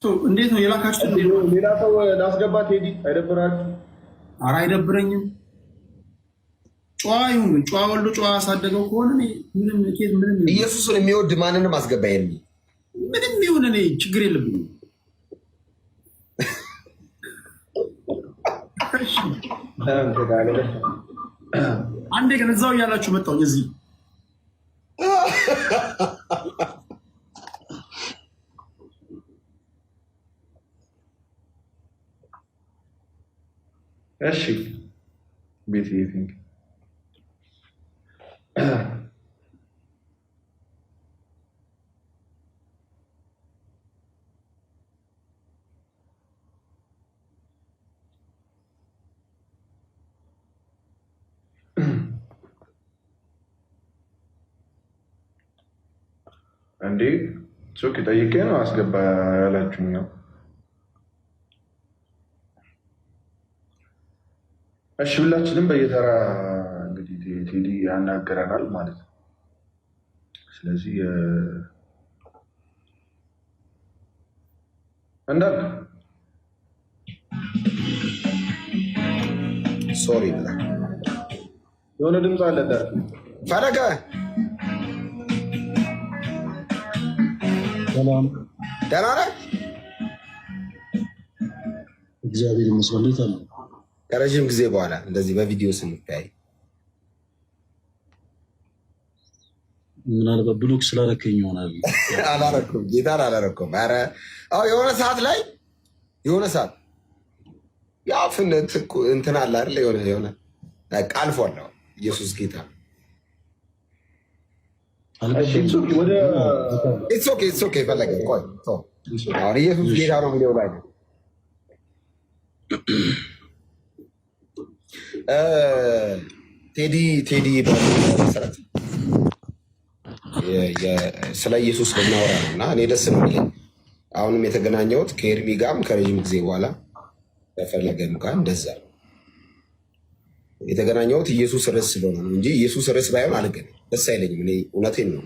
እንዴት ነው የላካችሁት? እንዴት ነው ሌላ ሰው ላስገባት? ቴዲ አይደብራችሁ? ኧረ አይደብረኝም። ጨዋ ይሁን ግን ጨዋ ወልዶ ጨዋ ያሳደገው ከሆነ ምንም ኢየሱስን የሚወድ ማንንም አስገባ የሚል ምንም ይሁን እኔ ችግር የለብኝም። አንዴ ግን እዛው እያላችሁ መጣሁኝ እዚህ እሺ ቤት ይሄንክ እንዴ ሱቅ ጠይቄ ነው አስገባ ያላችሁኝ ነው። እሺ ሁላችንም በየተራ እንግዲህ ቴዲ ያናገረናል ማለት ነው። ስለዚህ እንዳል ሶሪ ብላ የሆነ ድምፅ አለ ፈለገ ሰላም ደህና ነህ? እግዚአብሔር ይመስገን። እንዴት አለ? ከረዥም ጊዜ በኋላ እንደዚህ በቪዲዮ ስንታይ ምናልባት ብሎክ ስላደረከኝ ይሆናል። አላረኩም፣ ጌታን አላረኩም። ኧረ አዎ የሆነ ሰዓት ያፍን እንትን አለ አይደል? የሆነ ቃልፏል ነው ኢየሱስ ጌታ ነው። ኢትስ ኦኬ ፈለገ ቆይ አሁን ኢየሱስ ጌታ ነው የሚለው ላይ ነው። ቴዲ መሰረት ስለ ኢየሱስ ልናወራ ነው እና እኔ ደስ ነው የሚለኝ አሁንም የተገናኘሁት ከኤርሚ ጋርም ከረዥም ጊዜ በኋላ ከፈለገም ጋር እንደዛ ነው የተገናኘሁት። ኢየሱስ ርዕስ ስለሆነ ነው እንጂ ኢየሱስ ርዕስ ባይሆን አልገናኝም፣ ደስ አይለኝም። እኔ እውነቴን ነው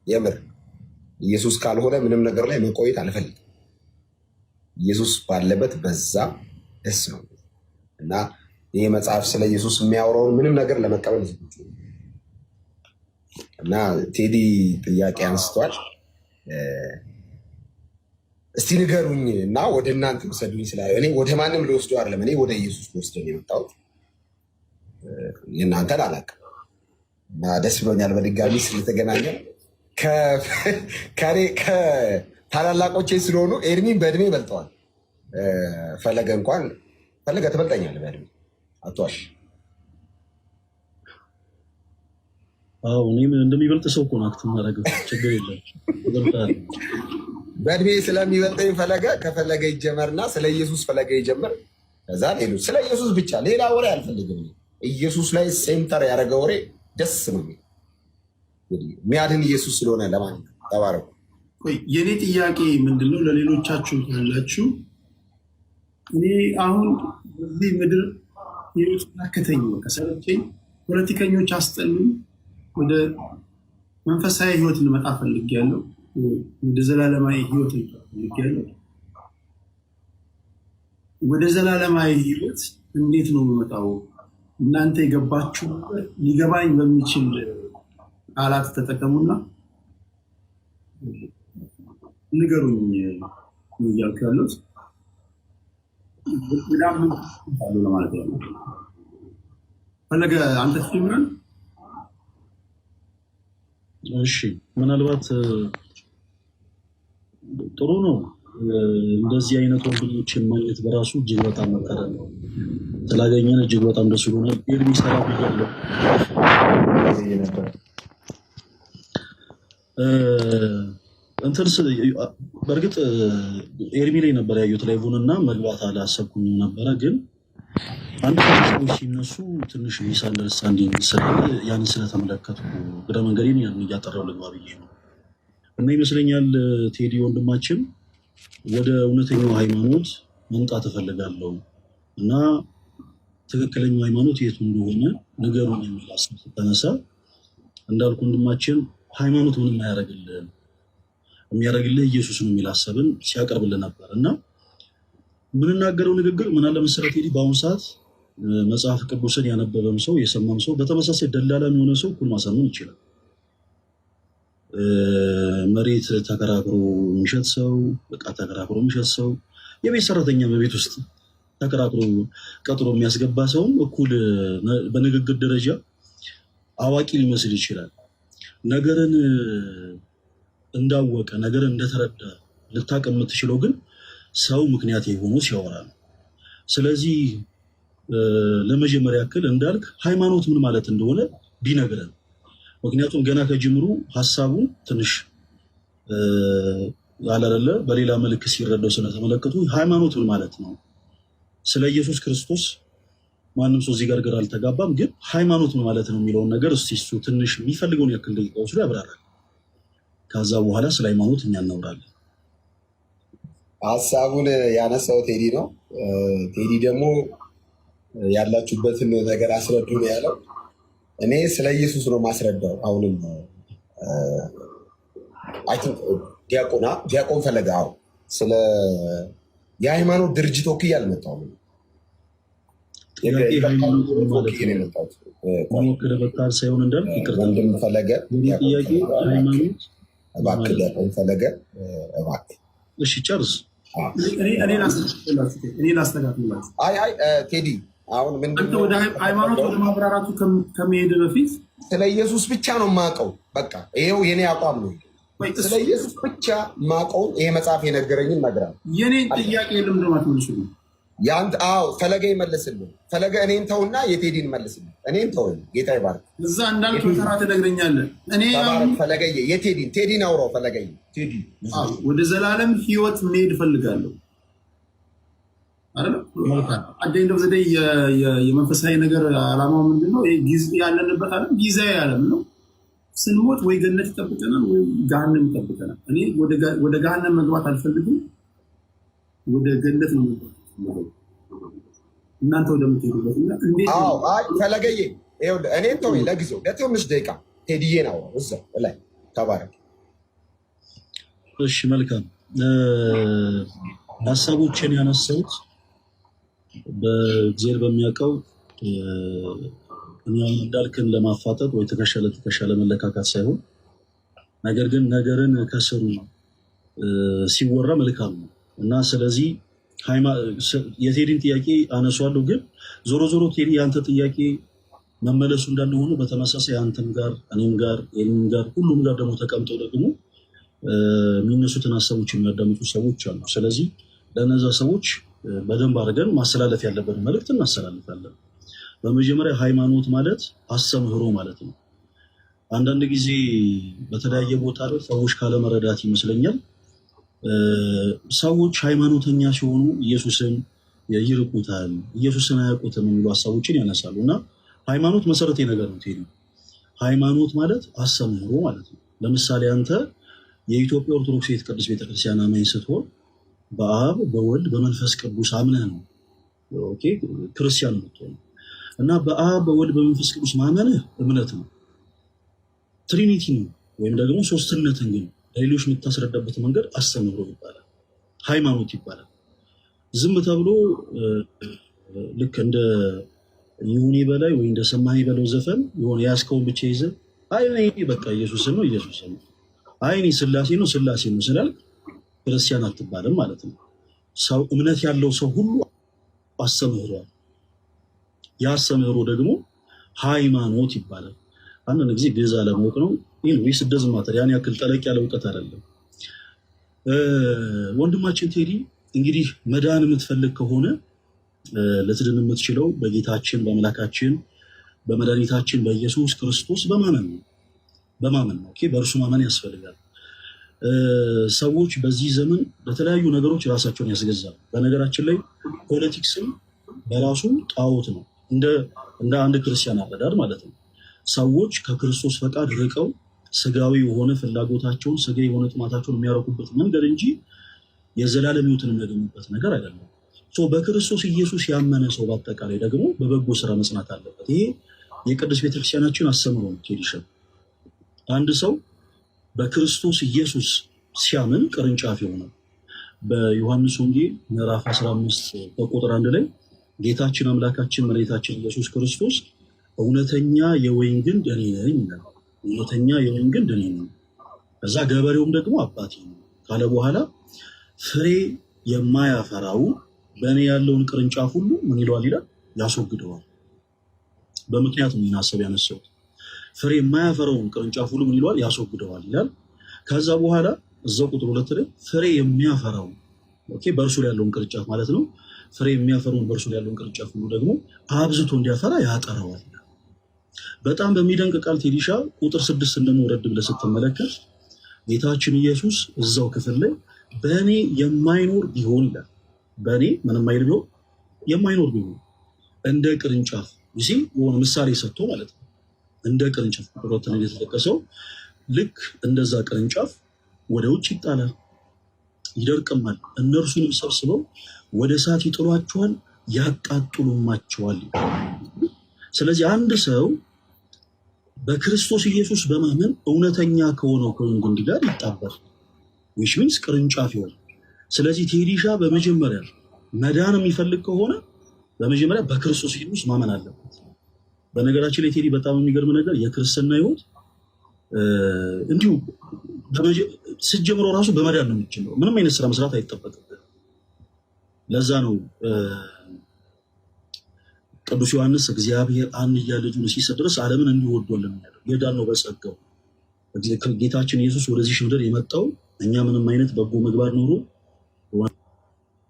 የምር ኢየሱስ ካልሆነ ምንም ነገር ላይ መቆየት አልፈልግም። ኢየሱስ ባለበት በዛ ደስ ነው እና ይህ መጽሐፍ ስለ ኢየሱስ የሚያወራውን ምንም ነገር ለመቀበል ዝግጁ እና ቴዲ ጥያቄ አንስቷል። እስቲ ንገሩኝ እና ወደ እናንተ ውሰዱኝ ስላለ እኔ ወደ ማንም ልወስዱ አይደለም፣ እኔ ወደ ኢየሱስ ልወስደው የመጣሁት የእናንተን አላውቅም እና ደስ ብሎኛል በድጋሚ ስለተገናኘ ከታላላቆቼ ስለሆኑ ኤርሚን በእድሜ ይበልጠዋል። ፈለገ ትበልጠኛለህ በእድሜ አትዋሽ። አዎ እኔም እንደሚበልጥ ሰው እኮ ነው አክት የማደርገው። ችግር የለም በእድሜ ስለሚበልጠኝ ከፈለገ ይጀመርና ስለ ኢየሱስ ፈለገ ይጀምር። ከዛ ሌሎች ስለ ኢየሱስ ብቻ ሌላ ወሬ አልፈልግም። ኢየሱስ ላይ ሴንተር ያደረገ ወሬ ደስ ነው የሚያድን ኢየሱስ ስለሆነ ለማለት ተባረኩ። የኔ ጥያቄ ምንድነው ለሌሎቻችሁ ያላችሁ እኔ አሁን በዚህ ምድር ህይወት ከተኝ ከሰለቸኝ ፖለቲከኞች አስጠሉኝ። ወደ መንፈሳዊ ህይወት ልመጣ ፈልጌያለሁ። ወደ ዘላለማዊ ህይወት ፈልጌያለሁ። ወደ ዘላለማዊ ህይወት እንዴት ነው የምመጣው? እናንተ የገባችሁ ሊገባኝ በሚችል ቃላት ተጠቀሙና ንገሩኝ እያልኩ ያለሁት ለማለት ያለ ፈለገ አንተ ትጀምራለህ። እሺ ምናልባት ጥሩ ነው። እንደዚህ አይነት ወንድሞችን ማግኘት በራሱ እጅግ በጣም መታደል ነው። ስላገኘን እጅግ በጣም ደስ ብሎናል። ኤርሚ ሰላም ይላል። በእርግጥ ኤርሚ ላይ ነበር ያዩት ላይቡን እና መግባት አላሰብኩኝም ነበረ። ግን አንድ ሰዎች ሲነሱ ትንሽ ሚስ አንደርስታንዲንግ ስላለ ያን ስለተመለከትኩ ግረ መንገዴን ያን እያጠራው ልግባ ብዬ ነው እና ይመስለኛል ቴዲ ወንድማችን ወደ እውነተኛው ሃይማኖት መምጣት እፈልጋለሁ እና ትክክለኛው ሃይማኖት የቱ እንደሆነ ንገሩን የሚል ሀሳብ ተነሳ። እንዳልኩ ወንድማችን ሃይማኖት ምንም አያደርግልህም። የሚያደርግልህ ኢየሱስ ነው የሚል ሀሳብን ሲያቀርብልን ነበር እና የምንናገረው ንግግር ምን አለ መሰረት ሄዲ በአሁኑ ሰዓት መጽሐፍ ቅዱስን ያነበበም ሰው የሰማም ሰው በተመሳሳይ ደላላም የሆነ ሰው እኩል ማሳመን ይችላል። መሬት ተከራክሮ የሚሸጥ ሰው፣ ዕቃ ተከራክሮ የሚሸጥ ሰው፣ የቤት ሰራተኛ በቤት ውስጥ ተከራክሮ ቀጥሮ የሚያስገባ ሰውም እኩል በንግግር ደረጃ አዋቂ ሊመስል ይችላል። ነገርን እንዳወቀ ነገርን እንደተረዳ ልታውቅ የምትችለው ግን ሰው ምክንያት የሆኑ ሲያወራ ነው። ስለዚህ ለመጀመሪያ ያክል እንዳልክ ሃይማኖት ምን ማለት እንደሆነ ቢነግረን፣ ምክንያቱም ገና ከጅምሩ ሀሳቡን ትንሽ ያላለ በሌላ መልክ ሲረዳው ስለተመለከቱ ሃይማኖት ምን ማለት ነው፣ ስለ ኢየሱስ ክርስቶስ ማንም ሰው እዚህ ጋር ግራ አልተጋባም፣ ግን ሃይማኖት ምን ማለት ነው የሚለውን ነገር እስቲ እሱ ትንሽ የሚፈልገውን ያክል ደቂቃ ወስዶ ያብራራል። ከዛ በኋላ ስለ ሃይማኖት እኛ እናወራለን። ሀሳቡን ያነሳው ቴዲ ነው። ቴዲ ደግሞ ያላችሁበትን ነገር አስረዱ ነው ያለው። እኔ ስለ ኢየሱስ ነው ማስረዳው። አሁንም ዲያቆን ፈለገ ስለ የሃይማኖት ድርጅት ወክዬ አልመጣሁም። ወንድም ፈለገ እባክህ፣ ዲያቆን ፈለገ እባክህ። እሺ ጨርስ። እኔ ላስተካክልላችሁ። ቴዲ አሁን ምንድን ነው ወደ ሃይማኖት ወደ ማብራራቱ ከመሄድ በፊት ስለ ኢየሱስ ብቻ ነው የማውቀው። በቃ ይሄው የኔ አቋም ነው። ስለ ኢየሱስ ብቻ የማውቀውን ይሄ መጽሐፍ የነገረኝን እነግርሃለሁ። የኔን ጥያቄ ልምድ ማትመልሱ ፈለገ ይመልስልኝ። ፈለገ እኔን ተውና የቴዲን መልስልኝ። እኔን ተውኝ። ጌታ ይባርክ። እዛ እንዳልክ በተራ ትነግረኛለህ። እኔ ፈለገኝ ቴዲን አውራው። ፈለገኝ ቴዲ ወደ ዘላለም ህይወት መሄድ እፈልጋለሁ አይደል? አደኝ ዘዴ የመንፈሳዊ ነገር አላማው ምንድነው? ያለንበት ዓለም ጊዜያዊ ዓለም ነው። ስንሞት ወይ ገነት ይጠብቀናል ወይ ገሃነም ይጠብቀናል። እኔ ወደ ገሃነም መግባት አልፈልግም፣ ወደ ገነት ነው መግባት። እናንተ ወደምትሄዱበት ፈለገዬ እኔን ተወኝ ለጊዜው ለትንሽ ደቂቃ። ቴዲዬ ነው እዛ ላይ ተባረክ። እሺ መልካም ሀሳቦችን ያነሳሁት በእግዚአብሔር በሚያውቀው እንዳልክን ለማፋጠጥ ወይ ትከሻ ለትከሻ ለመለካካት ሳይሆን፣ ነገር ግን ነገርን ከስሩ ሲወራ መልካም ነው እና ስለዚህ የቴዲን ጥያቄ አነሷለሁ። ግን ዞሮ ዞሮ ቴዲ የአንተ ጥያቄ መመለሱ እንዳለ ሆኖ በተመሳሳይ አንተም ጋር እኔም ጋር ኤልም ጋር ሁሉም ጋር ደግሞ ተቀምጠው ደግሞ የሚነሱትን ሀሳቦች የሚያዳምጡ ሰዎች አሉ። ስለዚህ ለነዛ ሰዎች በደንብ አድርገን ማስተላለፍ ያለበት መልእክት እናስተላልፋለን። በመጀመሪያ ሃይማኖት ማለት አስተምህሮ ማለት ነው። አንዳንድ ጊዜ በተለያየ ቦታ ላይ ሰዎች ካለመረዳት ይመስለኛል ሰዎች ሃይማኖተኛ ሲሆኑ ኢየሱስን ይርቁታል፣ ኢየሱስን አያውቁትም የሚሉ ሀሳቦችን ያነሳሉ። እና ሃይማኖት መሰረታዊ ነገር ነው። ሃይማኖት ማለት አስተምህሮ ማለት ነው። ለምሳሌ አንተ የኢትዮጵያ ኦርቶዶክስ ቅዱስ ቤተክርስቲያን አማኝ ስትሆን በአብ በወልድ በመንፈስ ቅዱስ አምነህ ነው ክርስቲያን የምትሆነው። እና በአብ በወልድ በመንፈስ ቅዱስ ማመንህ እምነት ነው፣ ትሪኒቲ ነው፣ ወይም ደግሞ ሶስትነትን ግን ለሌሎች የምታስረዳበት መንገድ አስተምህሮ ይባላል፣ ሃይማኖት ይባላል። ዝም ተብሎ ልክ እንደ ይሁኔ በላይ ወይ እንደ ሰማኸኝ በለው ዘፈን የሆነ ያስከውን ብቻ ይዘህ በቃ ኢየሱስን ነው ኢየሱስን ነው ስላሴ ነው ስላሴ ነው ስላልክ ክርስቲያን አትባልም ማለት ነው። ሰው እምነት ያለው ሰው ሁሉ አስተምህሯል። ያስተምህሮ ደግሞ ሃይማኖት ይባላል። አንዳንድ ጊዜ ግዕዝ አለማወቅ ነው። ይህ ስደዝ ማተር ያን ያክል ጠለቅ ያለ እውቀት አይደለም። ወንድማችን ቴዲ እንግዲህ መዳን የምትፈልግ ከሆነ ልትድን የምትችለው በጌታችን በአምላካችን በመድኃኒታችን በኢየሱስ ክርስቶስ በማመን ነው። በእርሱ ማመን ያስፈልጋል። ሰዎች በዚህ ዘመን በተለያዩ ነገሮች ራሳቸውን ያስገዛሉ። በነገራችን ላይ ፖለቲክስም በራሱ ጣዖት ነው፣ እንደ አንድ ክርስቲያን አረዳድ ማለት ነው። ሰዎች ከክርስቶስ ፈቃድ ርቀው ስጋዊ የሆነ ፍላጎታቸውን ስጋ የሆነ ጥማታቸውን የሚያረኩበት መንገድ እንጂ የዘላለም ሕይወትን የሚያገኙበት ነገር አይደለም። በክርስቶስ ኢየሱስ ያመነ ሰው በአጠቃላይ ደግሞ በበጎ ስራ መጽናት አለበት። ይሄ የቅዱስ ቤተክርስቲያናችን አስተምሮ ነው። አንድ ሰው በክርስቶስ ኢየሱስ ሲያምን ቅርንጫፍ ይሆናል። በዮሐንስ ወንጌል ምዕራፍ 15 በቁጥር 1 ላይ ጌታችን አምላካችን መድኃኒታችን ኢየሱስ ክርስቶስ እውነተኛ የወይን ግንድ እኔ ነኝ ይላል። እውነተኛ የወይን ግንድ እኔ ነኝ፣ ከዛ ገበሬውም ደግሞ አባቴ ነው ካለ በኋላ ፍሬ የማያፈራው በእኔ ያለውን ቅርንጫፍ ሁሉ ምን ይለዋል ይላል? ያስወግደዋል። በምክንያት ነው ሀሳብ ያነሳሁት። ፍሬ የማያፈራውን ቅርንጫፍ ሁሉ ምን ይለዋል? ያስወግደዋል ይላል። ከዛ በኋላ እዛው ቁጥር 2 ላይ ፍሬ የሚያፈራው በእርሱ ላይ ያለውን ቅርንጫፍ ማለት ነው። ፍሬ የሚያፈራውን በእርሱ ላይ ያለውን ቅርንጫፍ ሁሉ ደግሞ አብዝቶ እንዲያፈራ ያጠረዋል። በጣም በሚደንቅ ቃል ቴዲሻ ቁጥር 6 እንደምወረድ ብለህ ስትመለከት ጌታችን ኢየሱስ እዛው ክፍል ላይ በእኔ የማይኖር ቢሆን ይላል። በእኔ ምንም አይል ቢሆን የማይኖር ቢሆን እንደ ቅርንጫፍ ይህ የሆነ ምሳሌ ሰጥቶ ማለት ነው። እንደ ቅርንጫፍ ቁጥር 2 ላይ የተጠቀሰው ልክ እንደዛ ቅርንጫፍ ወደ ውጭ ይጣላል፣ ይደርቅማል፣ እነርሱንም ሰብስበው ወደ እሳት ይጥሏቸዋል፣ ያቃጥሉማቸዋል። ስለዚህ አንድ ሰው በክርስቶስ ኢየሱስ በማመን እውነተኛ ከሆነው ከወይን ግንድ ጋር ይጣበቃል፣ which means ቅርንጫፍ ይሆናል። ስለዚህ ቴዲሻ በመጀመሪያ መዳን የሚፈልግ ከሆነ በመጀመሪያ በክርስቶስ ኢየሱስ ማመን አለበት። በነገራችን ላይ ቴዲ በጣም የሚገርም ነገር የክርስትና ህይወት እንዲሁ ስትጀምረው ራሱ በመዳን ነው የሚችለው። ምንም አይነት ስራ መስራት አይጠበቅብህም። ለዛ ነው ቅዱስ ዮሐንስ እግዚአብሔር አንድያ ልጁን ሲሰጥ ድረስ ዓለምን እንዲሁ ወዶልን ያለው የዳነው በጸጋው። ጌታችን ኢየሱስ ወደዚህ ምድር የመጣው እኛ ምንም አይነት በጎ ምግባር ኖሮ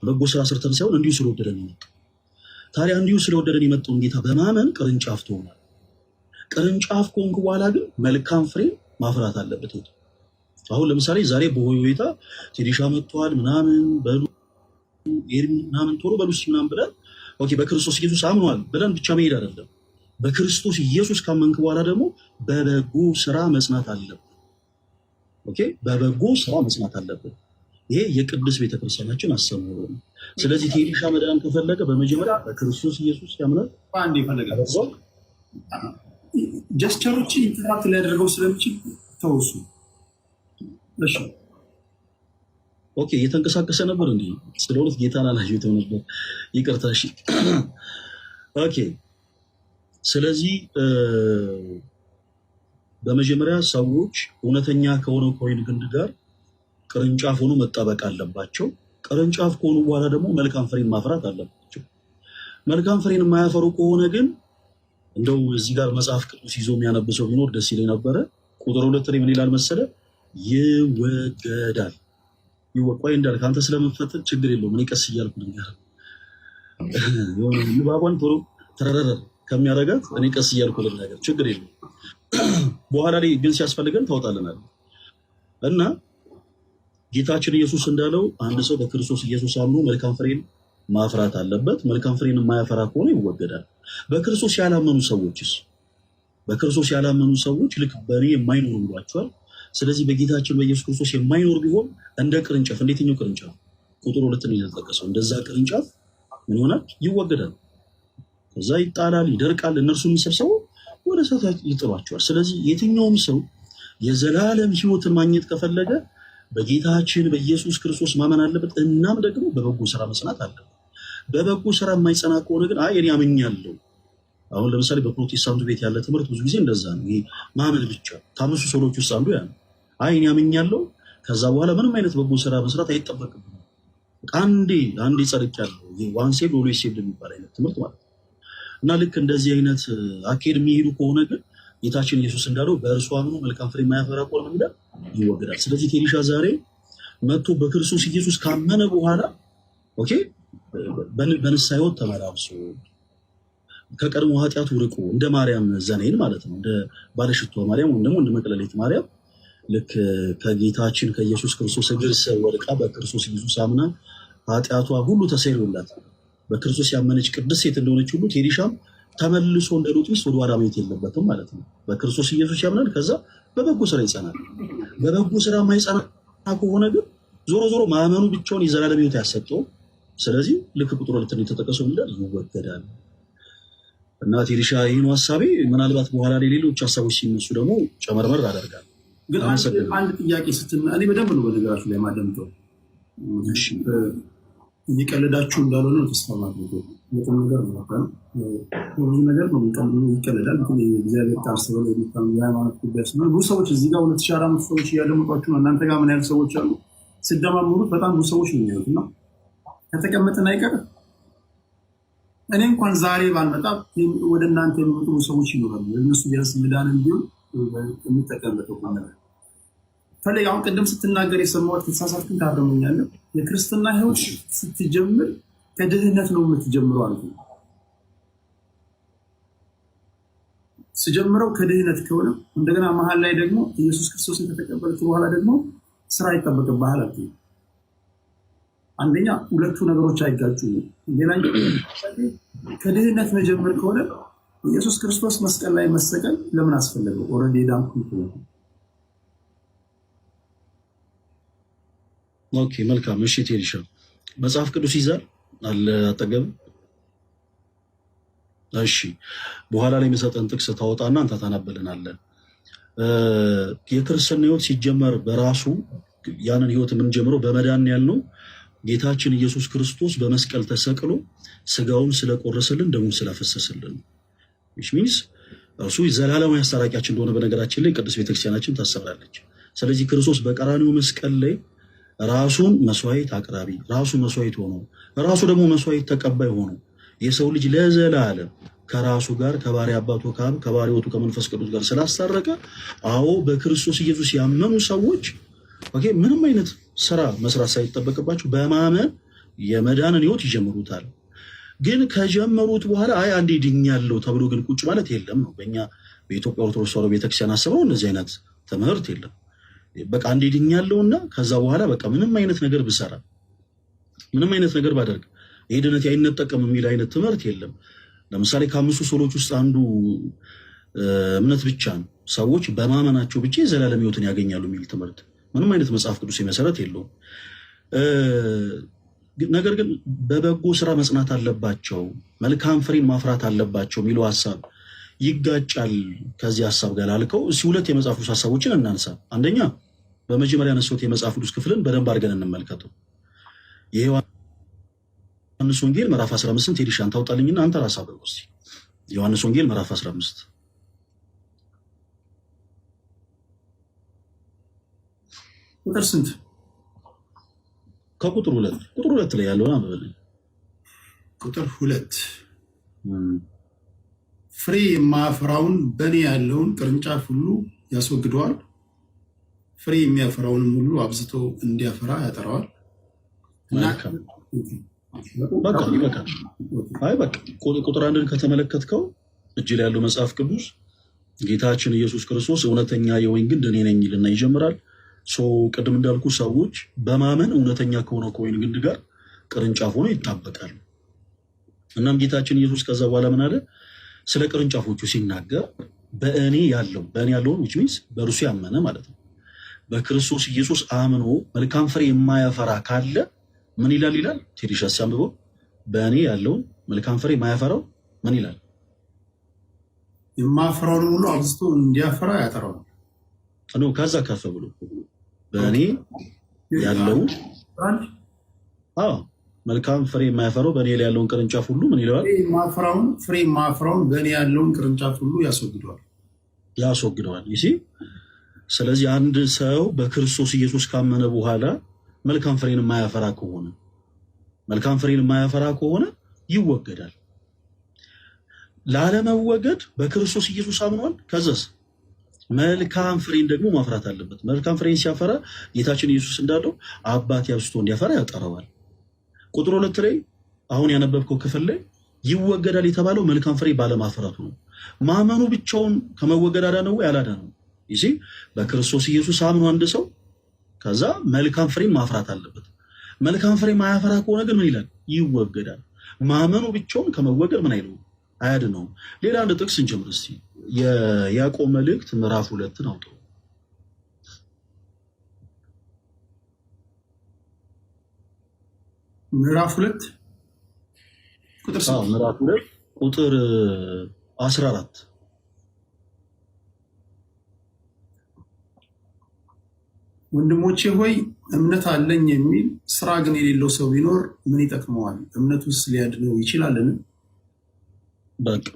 በጎ ስራ ሰርተን ሳይሆን እንዲሁ ስለወደደን የመጣው። ታዲያ እንዲሁ ስለወደደን የመጣውን ጌታ በማመን ቅርንጫፍ ትሆናል። ቅርንጫፍ ከሆንክ በኋላ ግን መልካም ፍሬ ማፍራት አለበት። አሁን ለምሳሌ ዛሬ በሆይታ ቴዲሻ መጥቷል ምናምን በሉ ኤርሚ ምናምን ቶሎ በሉ ምናምን ብለን በክርስቶስ ኢየሱስ አምኗል ብለን ብቻ መሄድ አይደለም። በክርስቶስ ኢየሱስ ካመንክ በኋላ ደግሞ በበጎ ስራ መጽናት አለብን። በበጎ ስራ መጽናት አለብን። ይሄ የቅዱስ ቤተክርስቲያናችን አስተምህሮ ነው። ስለዚህ ቴዲሻ መዳን ከፈለገ በመጀመሪያ በክርስቶስ ኢየሱስ ያምናል። አንድ ይፈልጋል ጀስቸሮችን ኢንተራክት ሊያደርገው ስለሚችል ተወሱ። እሺ እየተንቀሳቀሰ ነበር እንዴ? ስለሆነ ጌታን አላየሁትም ነበር፣ ይቅርታ። እሺ ስለዚህ በመጀመሪያ ሰዎች እውነተኛ ከሆነው ከወይን ግንድ ጋር ቅርንጫፍ ሆኖ መጣበቅ አለባቸው። ቅርንጫፍ ከሆኑ በኋላ ደግሞ መልካም ፍሬን ማፍራት አለባቸው። መልካም ፍሬን የማያፈሩ ከሆነ ግን እንደው እዚህ ጋር መጽሐፍ ቅዱስ ይዞ የሚያነብሰው ቢኖር ደስ ይለኝ ነበረ። ቁጥር 2 ላይ ምን ይላል መሰለ? ይወገዳል። ይወቋይ እንዳል ካንተ ስለምንፈትል ችግር የለውም። እኔ ቀስ እያልኩ ልንገር የሆነ ንባቧን ቶሎ ተረረረ ከሚያረጋት እኔ ቀስ እያልኩ ልንገር ችግር የለውም። በኋላ ላይ ግን ሲያስፈልገን ታወጣለናል። እና ጌታችን ኢየሱስ እንዳለው አንድ ሰው በክርስቶስ ኢየሱስ አምኖ መልካም ፍሬን ማፍራት አለበት። መልካም ፍሬን የማያፈራ ከሆነ ይወገዳል። በክርስቶስ ያላመኑ ሰዎች ልክ በእኔ የማይኖሩ ብሏቸዋል። ስለዚህ በጌታችን በኢየሱስ ክርስቶስ የማይኖር ቢሆን እንደ ቅርንጫፍ፣ እንዴትኛው ቅርንጫፍ? ቁጥር 2 ነው የተጠቀሰው። እንደዛ ቅርንጫፍ ምን ይሆናል? ይወገዳል። ከዛ ይጣላል፣ ይደርቃል፣ እነርሱ የሚሰብሰቡ ወደ እሳት ይጥሏቸዋል። ስለዚህ የትኛውም ሰው የዘላለም ሕይወትን ማግኘት ከፈለገ በጌታችን በኢየሱስ ክርስቶስ ማመን አለበት። እናም ደግሞ በበጎ ስራ መጽናት አለበት። በበጎ ስራ የማይጸና ከሆነ ግን እኔ አምኛለሁ። አሁን ለምሳሌ በፕሮቴስታንቱ ቤት ያለ ትምህርት ብዙ ጊዜ እንደዛ ነው። ይሄ ማመን ብቻ ከአምስቱ ሰሎች ውስጥ አንዱ ያ ነው። እኔ አምኛለሁ፣ ከዛ በኋላ ምንም አይነት በጎ ስራ መስራት አይጠበቅብንም። አንዴ ጸድቄያለሁ፣ ዋን ሴቭድ ኦልዌይስ ሴቭድ የሚባል አይነት ትምህርት ማለት ነው። እና ልክ እንደዚህ አይነት አካሄድ የሚሄዱ ከሆነ ግን ጌታችን ኢየሱስ እንዳለው በእርሱ አምኖ መልካም ፍሬ የማያፈራ ከሆነ ምን ይላል? ይወገዳል። ስለዚህ ቴዲሻ ዛሬ መጥቶ በክርስቶስ ኢየሱስ ካመነ በኋላ በንስሐ ሕይወት ተመላልሶ ከቀድሞ ኃጢአቱ ርቆ እንደ ማርያም ዘኔን ማለት ነው፣ እንደ ባለሽቷ ማርያም ወይም ደግሞ እንደ መቅለሌት ማርያም ልክ ከጌታችን ከኢየሱስ ክርስቶስ እግር ስር ወድቃ በክርስቶስ ኢየሱስ አምና ኃጢአቷ ሁሉ ተሰሪውላት በክርስቶስ ያመነች ቅድስት ሴት እንደሆነች ሁሉ ቴዲሻም ተመልሶ እንደ ሉጥ ሚስት ወደ ኋላ መሄድ የለበትም ማለት ነው። በክርስቶስ ኢየሱስ ያምናል፣ ከዛ በበጎ ስራ ይጸናል። በበጎ ስራ የማይጸና ከሆነ ግን ዞሮ ዞሮ ማመኑ ብቻውን የዘላለም ሕይወት ያሰጠው። ስለዚህ ልክ ቁጥር 2 የተጠቀሰው እንዳል ይወገዳል። እና ቴዲሻ ይህን ሀሳቤ ምናልባት በኋላ ላይ ሌሎች ሀሳቦች ሲነሱ ደግሞ ጨመርመር አደርጋለሁ። ግን አንድ ጥያቄ እኔ በደንብ ነው በነገራችሁ ላይ ማደምጠው እየቀለዳችሁ እንዳልሆነ ነው ተስፋ ማድረገው። የቁም ነገር ነው ብዙ ነገር ነው ይቀለዳል። ግን እግዚአብሔር ቃል ስለሆነ የሃይማኖት ጉዳይ ስለሆነ ብዙ ሰዎች እዚህ ጋር 2400 ሰዎች እያደመጧችሁ ነው። እናንተ ጋር ምን ያህል ሰዎች አሉ? ስደማምሩት በጣም ብዙ ሰዎች ነው የሚያዩት እና ከተቀመጥን አይቀርም እኔ እንኳን ዛሬ ባልመጣ ወደ እናንተ የሚመጡ ሰዎች ይኖራሉ። እነሱ ቢያንስ ምዳን እንዲሆን የሚጠቀምበት ነገር ፈለግ አሁን ቅድም ስትናገር የሰማሁት ከተሳሳትኩኝ ታረሙኛለህ። የክርስትና ህይወት ስትጀምር ከድህነት ነው የምትጀምረው አልኩ። ስጀምረው ከድህነት ከሆነ እንደገና መሀል ላይ ደግሞ ኢየሱስ ክርስቶስን ከተቀበልክ በኋላ ደግሞ ስራ ይጠበቅብሃል አልኩ። አንደኛ ሁለቱ ነገሮች አይጋጩም። ሌላኛው ከድህነት መጀመር ከሆነ ኢየሱስ ክርስቶስ መስቀል ላይ መሰቀል ለምን አስፈለገው? ኦልሬዲ ዳንኩ። ኦኬ መልካም። እሺ ቴሪሻ መጽሐፍ ቅዱስ ይዛል አለ አጠገብ? እሺ በኋላ ላይ የሚሰጠን ጥቅስ ታወጣና አንተ ታናበልናለህ። የክርስትና ህይወት ሲጀመር በራሱ ያንን ህይወት የምንጀምረው በመዳን ያልነው ጌታችን ኢየሱስ ክርስቶስ በመስቀል ተሰቅሎ ስጋውን ስለቆረሰልን ደሙን ስላፈሰሰልን which means እርሱ ዘላለማዊ አስታራቂያችን እንደሆነ በነገራችን ላይ ቅዱስ ቤተክርስቲያናችን ታሰራለች። ስለዚህ ክርስቶስ በቀራንዮ መስቀል ላይ ራሱን መስዋዕት አቅራቢ፣ ራሱ መስዋዕት ሆኖ ራሱ ደግሞ መስዋዕት ተቀባይ ሆኖ የሰው ልጅ ለዘላለም ከራሱ ጋር ከባሪ አባቱ ከአብ ከባሪ ሕይወቱ ከመንፈስ ቅዱስ ጋር ስላስታረቀ፣ አዎ በክርስቶስ ኢየሱስ ያመኑ ሰዎች ምንም አይነት ስራ መስራት ሳይጠበቅባቸው በማመን የመዳንን ህይወት ይጀምሩታል። ግን ከጀመሩት በኋላ አንዴ ድኛለሁ ተብሎ ግን ቁጭ ማለት የለም ነው። በእኛ በኢትዮጵያ ኦርቶዶክስ ተዋሕዶ ቤተክርስቲያን አስበው እንደዚህ አይነት ትምህርት የለም። በቃ አንዴ ድኛለሁና ከዛ በኋላ በቃ ምንም አይነት ነገር ብሰራ ምንም አይነት ነገር ባደርግ ይሄ ድነት አይነጠቅም የሚል አይነት ትምህርት የለም። ለምሳሌ ከአምስቱ ሶሎች ውስጥ አንዱ እምነት ብቻ ነው። ሰዎች በማመናቸው ብቻ የዘላለም ህይወትን ያገኛሉ የሚል ትምህርት ምንም አይነት መጽሐፍ ቅዱስ መሰረት የለውም። ነገር ግን በበጎ ስራ መጽናት አለባቸው፣ መልካም ፍሬን ማፍራት አለባቸው የሚለው ሀሳብ ይጋጫል ከዚህ ሀሳብ ጋር አልከው። እስኪ ሁለት የመጽሐፍ ቅዱስ ሀሳቦችን እናንሳ። አንደኛ በመጀመሪያ ያነሳሁት የመጽሐፍ ቅዱስ ክፍልን በደንብ አድርገን እንመልከተው። የዮሐንስ ወንጌል ምዕራፍ 15 ቴዲሻን ታውጣልኝና አንተ ራስህ አብረው እስኪ ዮሐንስ ወንጌል ምዕራፍ 15 ቁጥር ስንት? ከቁጥር 2 ቁጥር 2 ላይ ያለውን አንብበልኝ። ቁጥር 2 ፍሬ የማያፈራውን በእኔ ያለውን ቅርንጫፍ ሁሉ ያስወግደዋል፣ ፍሬ የሚያፈራውንም ሁሉ አብዝቶ እንዲያፈራ ያጠራዋል። በቃ ቁጥር 1ን ከተመለከትከው እጅ ላይ ያለው መጽሐፍ ቅዱስ ጌታችን ኢየሱስ ክርስቶስ እውነተኛ የወይን ግንድ እኔ ነኝ ይልና ይጀምራል። ቅድም እንዳልኩ ሰዎች በማመን እውነተኛ ከሆነው ከወይን ግንድ ጋር ቅርንጫፍ ሆኖ ይጣበቃሉ። እናም ጌታችን ኢየሱስ ከዛ በኋላ ምን አለ? ስለ ቅርንጫፎቹ ሲናገር በእኔ ያለውን which means በእርሱ ያመነ ማለት ነው። በክርስቶስ ኢየሱስ አምኖ መልካም ፍሬ የማያፈራ ካለ ምን ይላል? ቴዲሻ ሲያምበው በእኔ ያለውን መልካም ፍሬ የማያፈራው ምን ይላል? የማያፈራውን ሁሉ አብዝቶ እንዲያፈራ ያጠራዋል። ከዛ ከፍ ብሎ በእኔ ያለውን መልካም ፍሬ የማያፈራው በእኔ ላይ ያለውን ቅርንጫፍ ሁሉ ምን ይለዋል? ፍሬ የማያፈራውን በእኔ ያለውን ቅርንጫፍ ሁሉ ያስወግደዋል። ይሲ ስለዚህ አንድ ሰው በክርስቶስ ኢየሱስ ካመነ በኋላ መልካም ፍሬን የማያፈራ ከሆነ ይወገዳል። ላለመወገድ በክርስቶስ ኢየሱስ አምኗል። ከዛስ መልካም ፍሬን ደግሞ ማፍራት አለበት። መልካም ፍሬን ሲያፈራ ጌታችን ኢየሱስ እንዳለው አባቴ አብዝቶ እንዲያፈራ ያጠራዋል። ቁጥር 2 ላይ አሁን ያነበብከው ክፍል ላይ ይወገዳል የተባለው መልካም ፍሬ ባለማፍራቱ ነው። ማመኑ ብቻውን ከመወገድ አዳነው ወይ አላዳነው? ይሄ በክርስቶስ ኢየሱስ አምኖ አንድ ሰው ከዛ መልካም ፍሬን ማፍራት አለበት። መልካም ፍሬ ማያፈራ ከሆነ ግን ምን ይላል? ይወገዳል። ማመኑ ብቻውን ከመወገድ ምን አይለው? አያድነውም። ሌላ አንድ ጥቅስ እንጀምር እስቲ። የያዕቆብ መልእክት ምዕራፍ 2 አውጣው። ምዕራፍ 2 ቁጥር 14 ወንድሞቼ ሆይ እምነት አለኝ የሚል ስራ ግን የሌለው ሰው ቢኖር ምን ይጠቅመዋል? እምነቱስ ሊያድነው ይችላልን? በቃ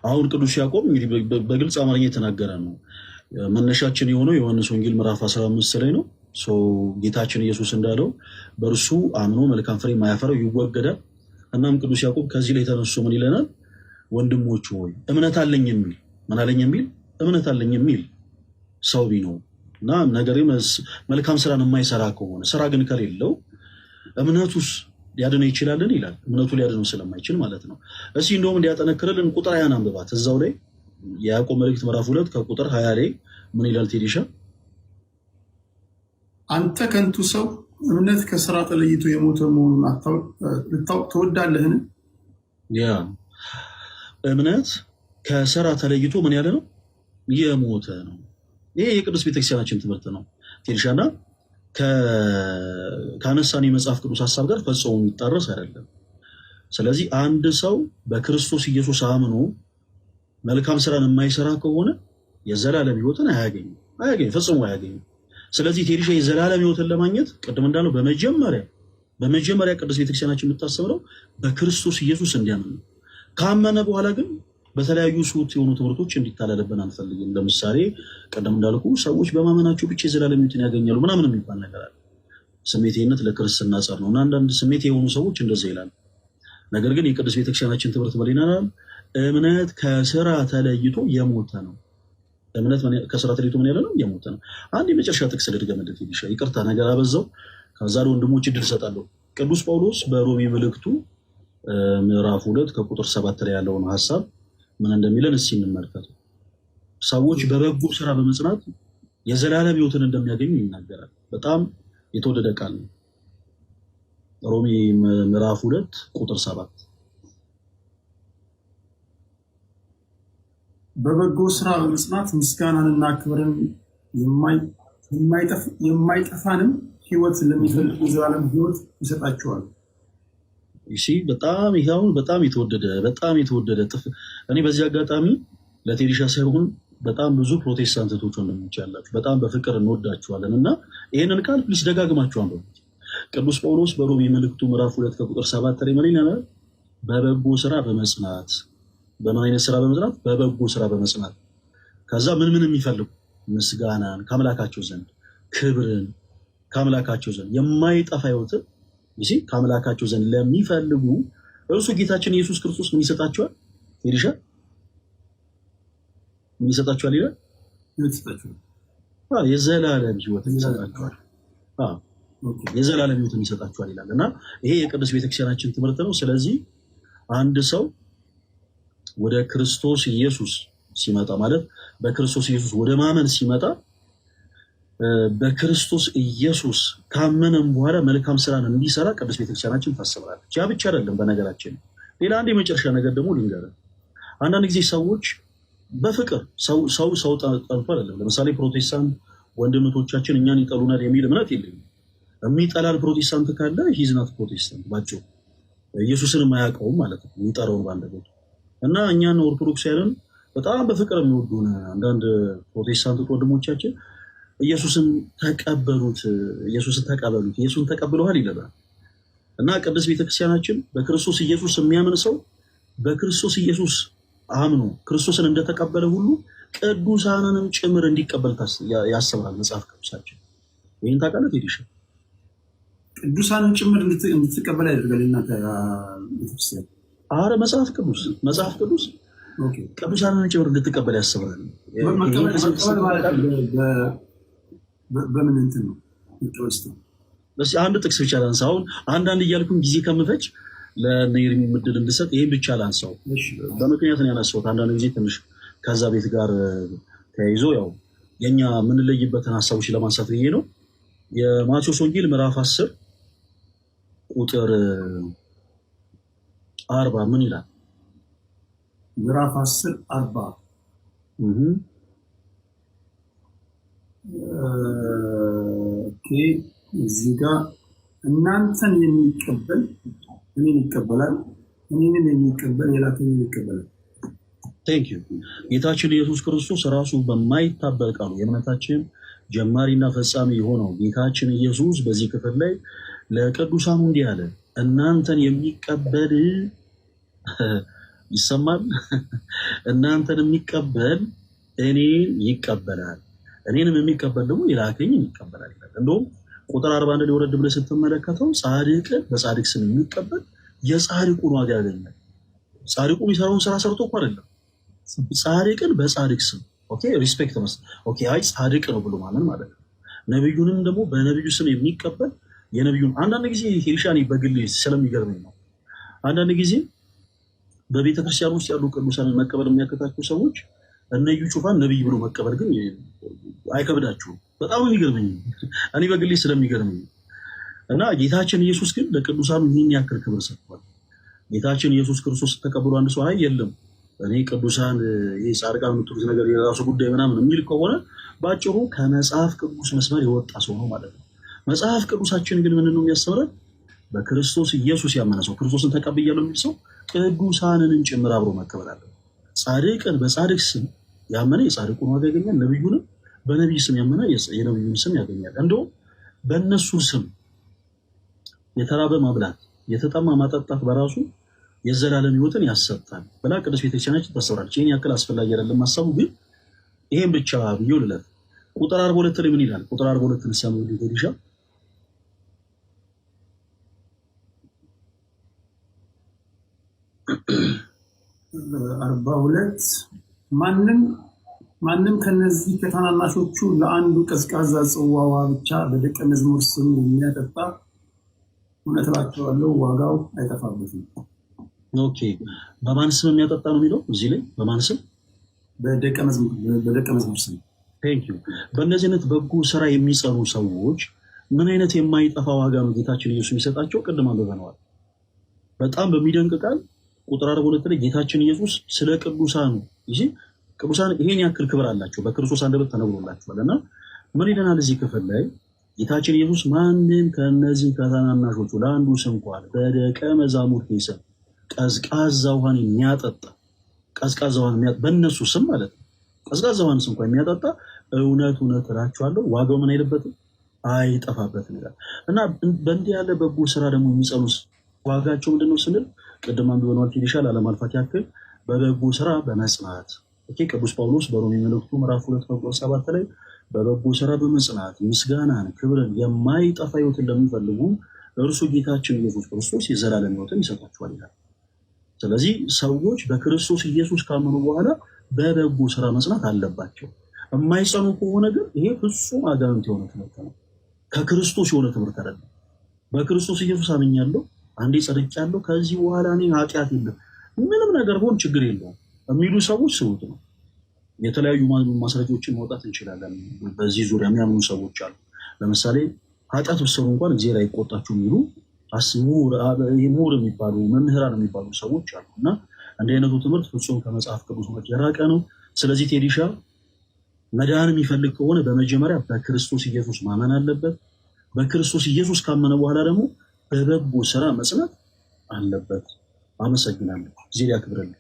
አሁን ቅዱስ ያዕቆብ እንግዲህ በግልጽ አማርኛ የተናገረ ነው። መነሻችን የሆነው ዮሐንስ ወንጌል ምዕራፍ 15 ላይ ነው። ጌታችን ኢየሱስ እንዳለው በእርሱ አምኖ መልካም ፍሬ የማያፈራው ይወገዳል። እናም ቅዱስ ያዕቆብ ከዚህ ላይ ተነሱ ምን ይለናል? ወንድሞች ሆይ እምነት አለኝ የሚል ምን አለኝ የሚል እምነት አለኝ የሚል ሰው ቢኖር እና ነገር መልካም ስራን የማይሰራ ከሆነ ስራ ግን ከሌለው እምነቱስ ሊያድነው ይችላልን ይላል። እምነቱ ሊያድነው ስለማይችል ማለት ነው። እስኪ እንደውም እንዲያጠነክርልን ቁጥር 20 አንብባት። እዛው ላይ የያዕቆብ መልእክት ምዕራፍ 2 ከቁጥር 20 ላይ ምን ይላል ቴዲሻ? አንተ ከንቱ ሰው እምነት ከስራ ተለይቶ የሞተ መሆኑን ልታውቅ ትወዳለህን? ያ እምነት ከስራ ተለይቶ ምን ያለ ነው? የሞተ ነው። ይሄ የቅዱስ ቤተክርስቲያናችን ትምህርት ነው ቴዲሻና ከአነሳን የመጽሐፍ ቅዱስ ሀሳብ ጋር ፈጽሞ የሚጣረስ አይደለም። ስለዚህ አንድ ሰው በክርስቶስ ኢየሱስ አምኖ መልካም ስራን የማይሰራ ከሆነ የዘላለም ሕይወትን አያገኝም፣ ፈጽሞ አያገኝም። ስለዚህ ቴዲሻ የዘላለም ሕይወትን ለማግኘት ቅድም እንዳለው በመጀመሪያ ቅዱስ ቤተክርስቲያናችን የምታስተምረው በክርስቶስ ኢየሱስ እንዲያምን ነው። ካመነ በኋላ ግን በተለያዩ ሱት የሆኑ ትምህርቶች እንዲታለልብን አንፈልግም። ለምሳሌ ቀደም እንዳልኩ ሰዎች በማመናቸው ብቻ የዘላለም ሕይወትን ያገኛሉ ምናምን የሚባል ነገር አለ። ስሜቴነት ለክርስትና ጸር ነው እና አንዳንድ ስሜት የሆኑ ሰዎች እንደዛ ይላሉ። ነገር ግን የቅዱስ ቤተክርስቲያናችን ትምህርት ምን ይላል? እምነት ከስራ ተለይቶ የሞተ ነው። እምነት ከስራ ተለይቶ ምን ያለ ነው? የሞተ ነው። አንድ የመጨረሻ ጥቅስ ልድገምልህ ቴዲሻ፣ ይቅርታ ነገር አበዛው። ከዛ ለወንድሞች እድል እሰጣለሁ። ቅዱስ ጳውሎስ በሮሜ መልእክቱ ምዕራፍ 2 ከቁጥር 7 ላይ ያለውን ሀሳብ ምን እንደሚለን እስኪ እንመልከት። ሰዎች በበጎ ስራ በመጽናት የዘላለም ሕይወትን እንደሚያገኙ ይናገራል። በጣም የተወደደ ቃል ነው። ሮሜ ምዕራፍ 2 ቁጥር 7 በበጎ ስራ በመጽናት ምስጋናንና ክብርን የማይጠፋንም ሕይወት ለሚፈልጉ የዘላለም ሕይወት ይሰጣቸዋል። በጣም የተወደደ እኔ በዚህ አጋጣሚ ለቴዲሻ ሳይሆን በጣም ብዙ ፕሮቴስታንት እህቶች ወንድሞች ያላችሁ በጣም በፍቅር እንወዳችኋለን እና ይህንን ቃል ፕሊስ ደጋግማችሁ አንብቡት። ቅዱስ ጳውሎስ በሮሜ መልእክቱ ምዕራፍ 2 ከቁጥር 7 ላይ ምን ይላል? በበጎ ስራ በመጽናት በምን አይነት ስራ በመጽናት? በበጎ ስራ በመጽናት ከዛ ምን የሚፈልጉ ምስጋናን ከአምላካቸው ዘንድ ክብርን ከአምላካቸው ዘንድ የማይጠፋ ሕይወትን ከአምላካቸው ዘንድ ለሚፈልጉ እርሱ ጌታችን ኢየሱስ ክርስቶስ ምን ይሰጣቸዋል? ቴዲሻ ምን ይሰጣቸዋል ይላል? የዘላለም ሕይወትን ይሰጣቸዋል። የዘላለም ሕይወትን ይሰጣቸዋል ይላል እና ይሄ የቅዱስ ቤተክርስቲያናችን ትምህርት ነው። ስለዚህ አንድ ሰው ወደ ክርስቶስ ኢየሱስ ሲመጣ ማለት በክርስቶስ ኢየሱስ ወደ ማመን ሲመጣ በክርስቶስ ኢየሱስ ካመነም በኋላ መልካም ስራን እንዲሰራ ቅዱስ ቤተክርስቲያናችን ታስተምራለች። ያ ብቻ አይደለም። በነገራችን ሌላ አንድ የመጨረሻ ነገር ደግሞ ልንገርህ። አንዳንድ ጊዜ ሰዎች በፍቅር ሰው ጠልቶ አይደለም። ለምሳሌ ፕሮቴስታንት ወንድምቶቻችን እኛን ይጠሉናል የሚል እምነት የለኝም። የሚጠላል ፕሮቴስታንት ካለ ሂዝናት ፕሮቴስታንት ባጭሩ ኢየሱስን የማያውቀውም ማለት ነው። የሚጠራውን ባለበት እና እኛን ኦርቶዶክሳውያንን በጣም በፍቅር የሚወዱን አንዳንድ ፕሮቴስታንት ወንድሞቻችን ኢየሱስን ተቀበሉት፣ ኢየሱስን ተቀብለዋል ይለናል እና ቅዱስ ቤተክርስቲያናችን በክርስቶስ ኢየሱስ የሚያምን ሰው በክርስቶስ ኢየሱስ አምኖ ክርስቶስን እንደተቀበለ ሁሉ ቅዱሳንንም ጭምር እንዲቀበል ያስተምራል መጽሐፍ ቅዱሳችን። ይህን ታውቃለህ ቴዲሻ? ቅዱሳንን ጭምር እንድትቀበል ያደርጋል እናንተ ቤተክርስቲያን? አረ መጽሐፍ ቅዱስ ቅዱሳንን ጭምር እንድትቀበል ያስተምራል። በምን እንትን ነው? አንድ ጥቅስ ብቻ ላንሳ። አሁን አንዳንድ እያልኩኝ ጊዜ ከምፈጅ ለነገር ምድል እንድሰጥ ይህን ብቻ ላንሳው። በምክንያት ነው ያነሳሁት። አንዳንድ ጊዜ ትንሽ ከዛ ቤት ጋር ተያይዞ ያው የኛ የምንለይበትን ሀሳቦች ለማንሳት ብዬ ነው። የማቴዎስ ወንጌል ምዕራፍ 10 ቁጥር 40 ምን ይላል? ምዕራፍ 10 40 እዚህ ጋር እናንተን የሚቀበል እኔን ይቀበላል፣ እኔንን የሚቀበል የላከኝን ይቀበላል። ቴንክ ዩ። ጌታችን ኢየሱስ ክርስቶስ ራሱ በማይታበል ቃሉ የእምነታችን ጀማሪና ፈጻሚ የሆነው ጌታችን ኢየሱስ በዚህ ክፍል ላይ ለቅዱሳኑ እንዲህ አለ፣ እናንተን የሚቀበል ይሰማል። እናንተን የሚቀበል እኔን ይቀበላል፣ እኔንም የሚቀበል ደግሞ የላከኝን ይቀበላል። እንደውም ቁጥር 41 ላይ ወረድ ብለህ ስትመለከተው ጻድቅን በጻድቅ ስም የሚቀበል የጻድቁን ዋጋ ያገኛል። ጻድቁ የሚሰራውን ስራ ሰርቶ እኮ አይደለም፣ ጻድቅን በጻድቅ ስም ኦኬ፣ ሪስፔክት መስጠት ኦኬ፣ አይ ጻድቅ ነው ብሎ ማመን ማለት ነው። ነብዩንም ደግሞ በነብዩ ስም የሚቀበል የነብዩን አንዳንድ ጊዜ ሄርሻኒ በግል ስለሚገርመኝ ነው። አንዳንድ ጊዜ በቤተ ክርስቲያን ውስጥ ያሉ ቅዱሳንን መቀበል የሚያከታቸው ሰዎች እነዩ ጩፋን ነብይ ብሎ መቀበል ግን አይከብዳቸውም። በጣም የሚገርመኝ እኔ በግል ስለሚገርመኝ እና ጌታችን ኢየሱስ ግን ለቅዱሳኑ ይህን ያክል ክብር ሰጥቷል። ጌታችን ኢየሱስ ክርስቶስ ተቀብሎ አንድ ሰው አይ የለም እኔ ቅዱሳን ይሄ ጻድቃን የምትሉት ነገር የራሱ ጉዳይ ምናምን የሚል ከሆነ ባጭሩ ከመጽሐፍ ቅዱስ መስመር የወጣ ሰው ነው ማለት ነው። መጽሐፍ ቅዱሳችን ግን ምን ነው የሚያስተምረን? በክርስቶስ ኢየሱስ ያመነ ሰው ክርስቶስን ተቀብያለሁ የሚል ሰው ቅዱሳንን ጭምር አብሮ መቀበል አለ። ጻድቅን በጻድቅ ስም ያመነ የጻድቁን ዋጋ ያገኛል። ነብዩንም በነብይ ስም ያመነ የነብዩን ስም ያገኛል። እንደውም በእነሱ ስም የተራበ ማብላት የተጠማ ማጠጣት በራሱ የዘላለም ሕይወትን ያሰጣል ብላ ቅዱስ ቤተክርስቲያናችን ታስተምራለች። ይህን ያክል አስፈላጊ አይደለም ማሰቡ፣ ግን ይሄን ብቻ ብዬ ልለፍ። ቁጥር 42 ላይ ምን ይላል? ቁጥር 42 ሲያመው ዲሻ 42 ማንም ከነዚህ ከታናናሾቹ ለአንዱ ቀዝቃዛ ጽዋዋ ብቻ በደቀ መዝሙር ስም የሚያጠጣ እውነት እላችኋለሁ ዋጋው አይጠፋበትም። ኦኬ፣ በማን ስም የሚያጠጣ ነው የሚለው እዚህ ላይ? በማን ስም? በደቀ መዝሙር ስም። ቴንክ ዩ። በእነዚህ አይነት በጎ ስራ የሚጸኑ ሰዎች ምን አይነት የማይጠፋ ዋጋ ነው ጌታችን ኢየሱስ የሚሰጣቸው? ቅድም አንብበነዋል። በጣም በሚደንቅ ቃል ቁጥር 42 ላይ ጌታችን ኢየሱስ ስለ ቅዱሳኑ ይሄ ቅዱሳን ይሄን ያክል ክብር አላቸው በክርስቶስ አንደበት ተነግሮላቸዋል። እና ምን ይለናል እዚህ ክፍል ላይ? ጌታችን ኢየሱስ ማንም ከነዚህ ከታናናሾቹ ለአንዱ እንኳን በደቀ መዛሙርቴ ስም ቀዝቃዛ ውሃን የሚያጠጣ ቀዝቃዛ ውሃን በእነሱ ስም ማለት ነው ቀዝቃዛ ውሃን እንኳን የሚያጠጣ እውነት እውነት እላችኋለሁ ዋጋው ምን አይልበትም አይጠፋበትም ይላል። እና በእንዲህ ያለ በጎ ስራ ደግሞ የሚጸኑ ዋጋቸው ምንድነው ስንል ቅድም አንብበነዋል። ይሻል አለማልፋት ያክል በበጎ ስራ በመጽናት ቅዱስ ጳውሎስ በሮሜ መልእክቱ ምዕራፍ 2 ቁጥር 7 ላይ በበጎ ስራ በመጽናት ምስጋናን ክብርን የማይጠፋ ሕይወትን ለሚፈልጉ እርሱ ጌታችን ኢየሱስ ክርስቶስ የዘላለም ሕይወትን ይሰጣቸዋል ይላል። ስለዚህ ሰዎች በክርስቶስ ኢየሱስ ካመኑ በኋላ በበጎ ስራ መጽናት አለባቸው። የማይጸኑ ከሆነ ግን ይሄ ፍጹም አጋንንት የሆነ ትምህርት ነው፣ ከክርስቶስ የሆነ ትምህርት አይደለም። በክርስቶስ ኢየሱስ አምኛለሁ፣ አንዴ ጸድቄያለሁ፣ ከዚህ በኋላ እኔ ኃጢአት የለም ምንም ነገር ሆን ችግር የለውም የሚሉ ሰዎች ስውት ነው። የተለያዩ ማስረጃዎችን ማውጣት እንችላለን። በዚህ ዙሪያ የሚያምኑ ሰዎች አሉ። ለምሳሌ ኃጢአት ብትሰሩ እንኳን እግዚአብሔር አይቆጣችሁ የሚሉ ምሁር የሚባሉ መምህራን የሚባሉ ሰዎች አሉ። እና እንዲህ አይነቱ ትምህርት ፍጹም ከመጽሐፍ ቅዱስ የራቀ ነው። ስለዚህ ቴዲሻ መዳን የሚፈልግ ከሆነ በመጀመሪያ በክርስቶስ ኢየሱስ ማመን አለበት። በክርስቶስ ኢየሱስ ካመነ በኋላ ደግሞ በበጎ ስራ መጽናት አለበት። አመሰግናለሁ። ጊዜ ያክብርልኝ።